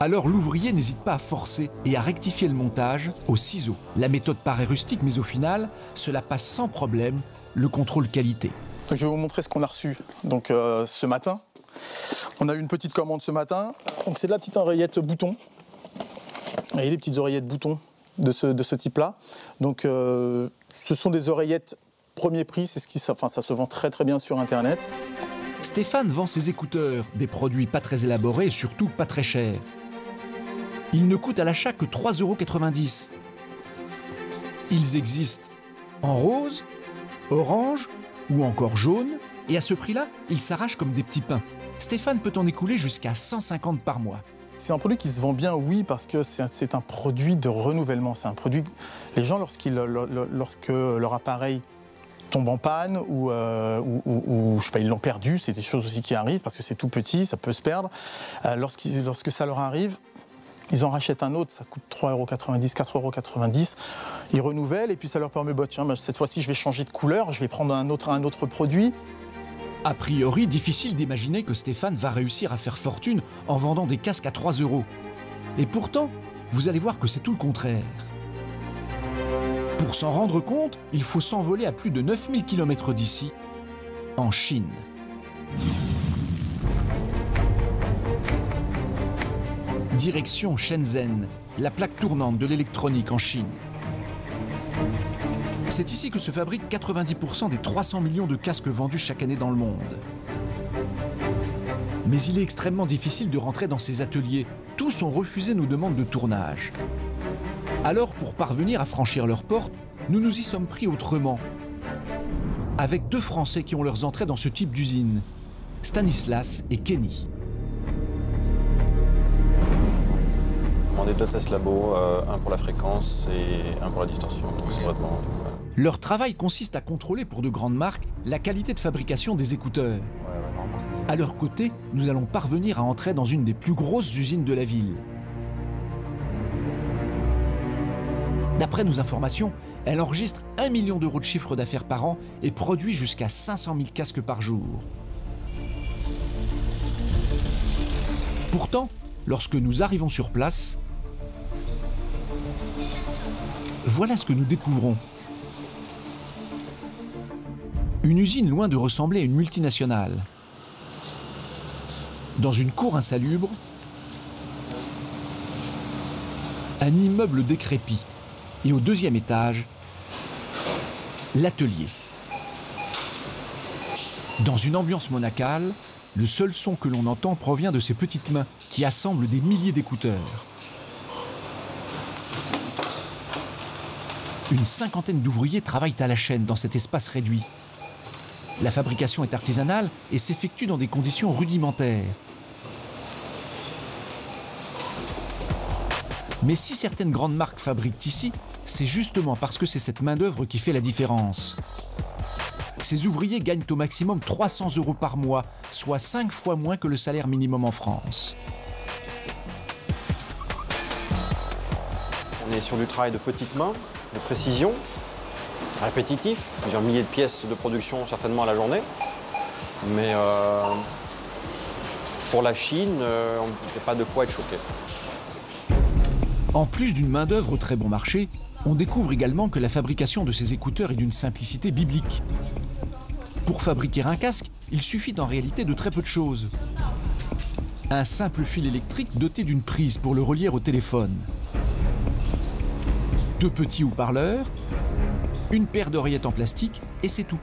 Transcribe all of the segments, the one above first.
Alors l'ouvrier n'hésite pas à forcer et à rectifier le montage au ciseau. La méthode paraît rustique, mais au final, cela passe sans problème le contrôle qualité. Je vais vous montrer ce qu'on a reçu donc, ce matin. On a eu une petite commande ce matin. Donc c'est de la petite oreillette bouton. Et les petites oreillettes boutons de ce type-là. Donc ce sont des oreillettes premier prix, c'est ça se vend très très bien sur Internet. Stéphane vend ses écouteurs, des produits pas très élaborés et surtout pas très chers. Ils ne coûtent à l'achat que 3,90 €. Ils existent en rose, orange ou encore jaune, et à ce prix-là, ils s'arrachent comme des petits pains. Stéphane peut en écouler jusqu'à 150 par mois. C'est un produit qui se vend bien, oui, parce que c'est un produit de renouvellement. C'est un produit... Les gens, lorsque leur appareil tombe en panne ou je sais pas, ils l'ont perdu, c'est des choses aussi qui arrivent, parce que c'est tout petit, ça peut se perdre. Lorsque ça leur arrive, ils en rachètent un autre, ça coûte 3,90 €, 4,90 €. Ils renouvellent et puis ça leur permet, tiens, cette fois-ci, je vais changer de couleur, je vais prendre un autre produit. A priori, difficile d'imaginer que Stéphane va réussir à faire fortune en vendant des casques à 3 €. Et pourtant, vous allez voir que c'est tout le contraire. Pour s'en rendre compte, il faut s'envoler à plus de 9000 km d'ici, en Chine. Direction Shenzhen, la plaque tournante de l'électronique en Chine. C'est ici que se fabriquent 90% des 300 millions de casques vendus chaque année dans le monde. Mais il est extrêmement difficile de rentrer dans ces ateliers. Tous ont refusé nos demandes de tournage. Alors, pour parvenir à franchir leurs portes, nous nous y sommes pris autrement. Avec 2 Français qui ont leurs entrées dans ce type d'usine, Stanislas et Kenny. On a 2 tests labo, un pour la fréquence et un pour la distorsion. Leur travail consiste à contrôler pour de grandes marques la qualité de fabrication des écouteurs. À leur côté, nous allons parvenir à entrer dans une des plus grosses usines de la ville. D'après nos informations, elle enregistre 1 million € de chiffre d'affaires par an et produit jusqu'à 500 000 casques par jour. Pourtant, lorsque nous arrivons sur place, voilà ce que nous découvrons. Une usine loin de ressembler à une multinationale. Dans une cour insalubre, un immeuble décrépit. Et au 2e étage, l'atelier. Dans une ambiance monacale, le seul son que l'on entend provient de ces petites mains qui assemblent des milliers d'écouteurs. Une 50aine d'ouvriers travaillent à la chaîne dans cet espace réduit. La fabrication est artisanale et s'effectue dans des conditions rudimentaires. Mais si certaines grandes marques fabriquent ici, c'est justement parce que c'est cette main-d'œuvre qui fait la différence. Ces ouvriers gagnent au maximum 300 € par mois, soit 5 fois moins que le salaire minimum en France. On est sur du travail de petites mains, de précision, répétitif, plusieurs milliers de pièces de production certainement à la journée. Mais pour la Chine, il n'y a pas de quoi être choqué. En plus d'une main-d'œuvre très bon marché, on découvre également que la fabrication de ces écouteurs est d'une simplicité biblique. Pour fabriquer un casque, il suffit en réalité de très peu de choses. Un simple fil électrique doté d'une prise pour le relier au téléphone. 2 petits haut-parleurs, une paire d'oreillettes en plastique et c'est tout.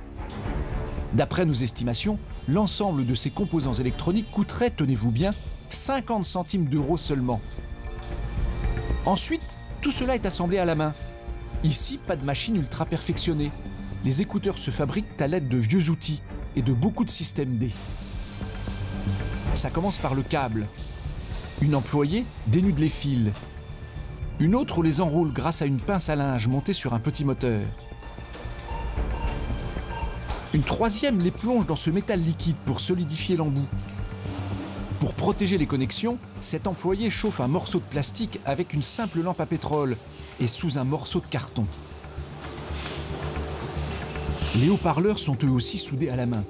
D'après nos estimations, l'ensemble de ces composants électroniques coûterait, tenez-vous bien, 50 centimes d'euros seulement. Ensuite, tout cela est assemblé à la main. Ici, pas de machine ultra perfectionnée. Les écouteurs se fabriquent à l'aide de vieux outils et de beaucoup de systèmes D. Ça commence par le câble. Une employée dénude les fils. Une autre les enroule grâce à une pince à linge montée sur un petit moteur. Une troisième les plonge dans ce métal liquide pour solidifier l'embout. Pour protéger les connexions, cet employé chauffe un morceau de plastique avec une simple lampe à pétrole et sous un morceau de carton. Les haut-parleurs sont eux aussi soudés à la main.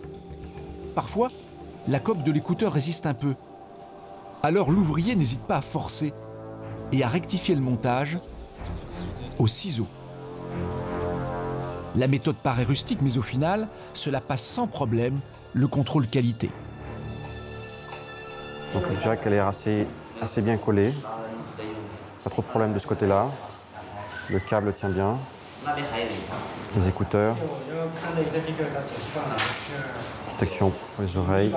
Parfois, la coque de l'écouteur résiste un peu. Alors l'ouvrier n'hésite pas à forcer et à rectifier le montage au ciseau. La méthode paraît rustique, mais au final, cela passe sans problème le contrôle qualité. Donc le jack a l'air assez bien collé. Pas trop de problème de ce côté-là. Le câble tient bien. Les écouteurs. Protection pour les oreilles.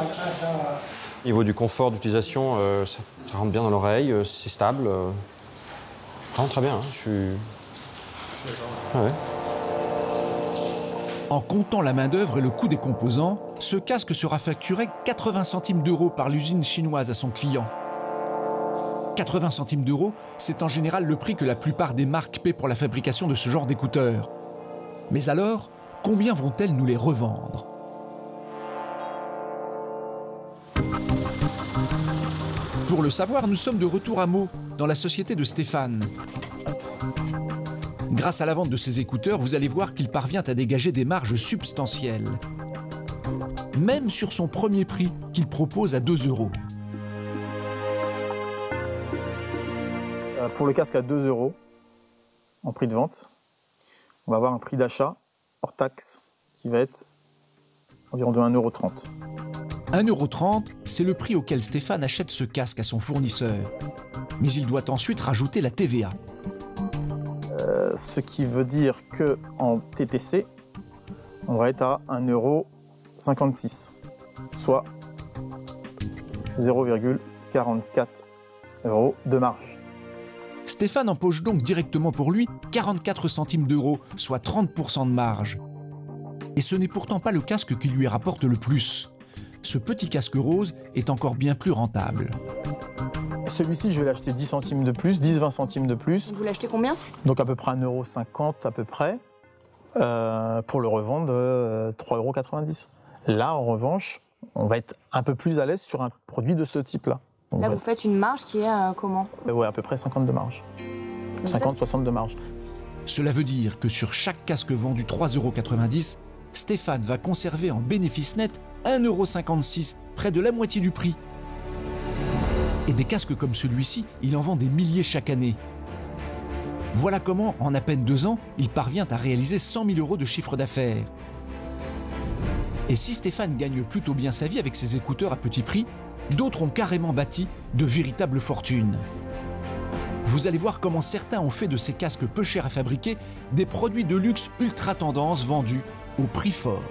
Au niveau du confort d'utilisation, ça rentre bien dans l'oreille, c'est stable. Vraiment très bien, hein. Je suis... Ah ouais. En comptant la main-d'œuvre et le coût des composants, ce casque sera facturé 80 centimes d'euros par l'usine chinoise à son client. 80 centimes d'euros, c'est en général le prix que la plupart des marques paient pour la fabrication de ce genre d'écouteurs. Mais alors, combien vont-elles nous les revendre ? Pour le savoir, nous sommes de retour à Meaux, dans la société de Stéphane. Grâce à la vente de ces écouteurs, vous allez voir qu'il parvient à dégager des marges substantielles. Même sur son premier prix, qu'il propose à 2 €. Pour le casque à 2 € en prix de vente, on va avoir un prix d'achat hors taxe qui va être environ de 1,30 €. 1,30 €, c'est le prix auquel Stéphane achète ce casque à son fournisseur. Mais il doit ensuite rajouter la TVA. Ce qui veut dire qu'en TTC, on va être à 1,56 €, soit 0,44 € de marge. Stéphane empoche donc directement pour lui 44 centimes d'euros, soit 30% de marge. Et ce n'est pourtant pas le casque qui lui rapporte le plus. Ce petit casque rose est encore bien plus rentable. Celui-ci, je vais l'acheter 10 centimes de plus, 10-20 centimes de plus. Vous l'achetez combien? Donc à peu près 1,50 € à peu près, pour le revendre 3,90 €. Là, en revanche, on va être un peu plus à l'aise sur un produit de ce type-là. Là, vous faites une marge qui est comment? Ouais, à peu près 50 de marge. 50-60 de marge. Cela veut dire que sur chaque casque vendu 3,90 €, Stéphane va conserver en bénéfice net 1,56 €, près de la moitié du prix. Et des casques comme celui-ci, il en vend des milliers chaque année. Voilà comment, en à peine 2 ans, il parvient à réaliser 100 000 € de chiffre d'affaires. Et si Stéphane gagne plutôt bien sa vie avec ses écouteurs à petit prix, d'autres ont carrément bâti de véritables fortunes. Vous allez voir comment certains ont fait de ces casques peu chers à fabriquer des produits de luxe ultra tendance vendus au prix fort.